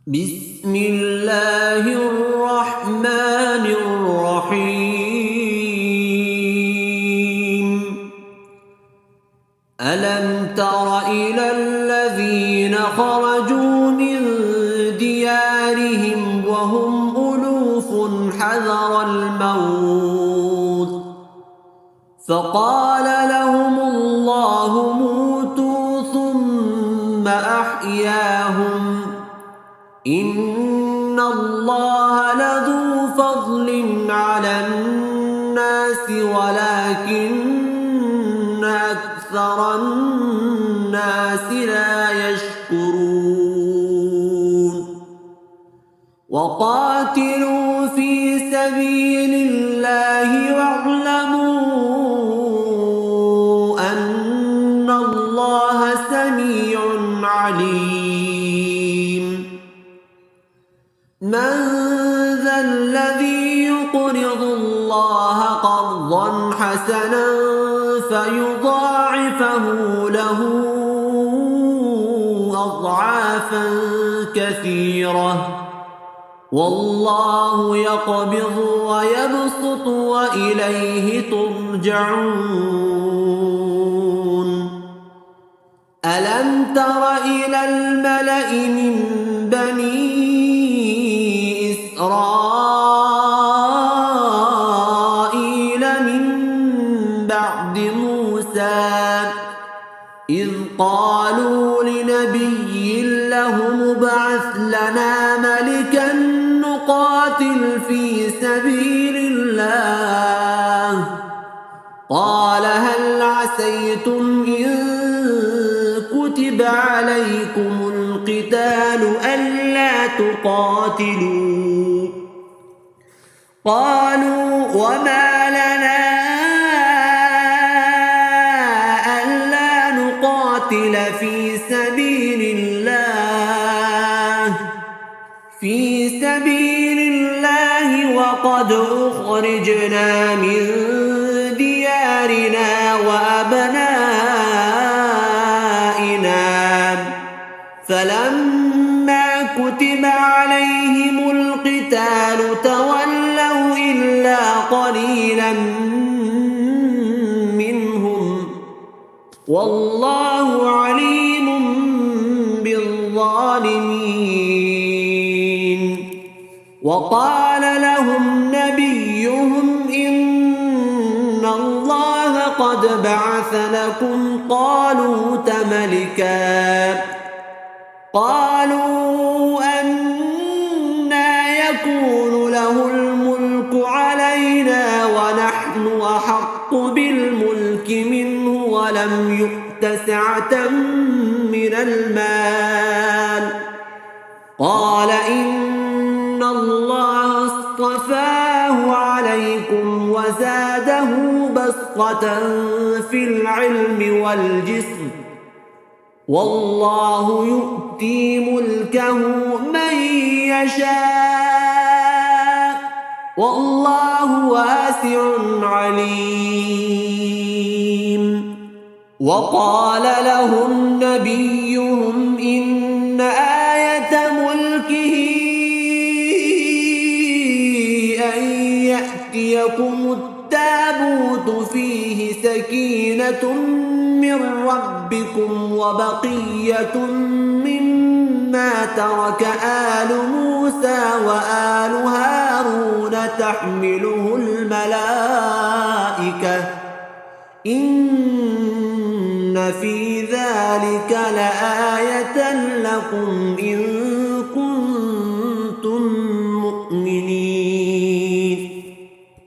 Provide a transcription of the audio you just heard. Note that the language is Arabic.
بسم الله الرحمن الرحيم. ألم تر إلى الذين خرجوا من ديارهم وهم ألوف حذر الموت فقال لهم الله موتوا ثم أحياهم إن الله لذو فضل على الناس ولكن أكثر الناس لا يشكرون. وقاتلوا في سبيل الله واعلموا أن الله سميع عليم. من ذا الذي يقرض الله قرضا حسنا فيضاعفه له أضعافا كثيرة والله يقبض ويبسط وإليه ترجعون. ألم تر إلى الملأ من بني إسرائيل من بعد موسى إذ قالوا لنبي له ابعث لنا ملكا نقاتل في سبيل الله قال هل عسيتم إن كتب عليكم القتال ألا تقاتلوا قالوا وما لنا ألا نقاتل في سبيل الله وقد أخرجنا من ديارنا وأبنائنا فلما كتب عليهم القتال تولوا إلا قليلا منهم والله عليم بالظالمين. وقال لهم نبيهم إن الله قد بعث لكم طالوت ملكا قالوا أنى يكون له الملك علينا ونحن أحق بالملك منه ولم يؤت سعة من المال قال إن الله اصطفاه عليكم وزاده بسطة في العلم والجسم والله يؤتي ملكه من يشاء والله واسع عليم. وقال لهم نبيهم إن آية ملكه أن يأتيكم التابوت فيه سكينة من ربكم وبقية مما ترك آل موسى وآل هارون تحمله الملائكة إن في ذلك لآية لكم إن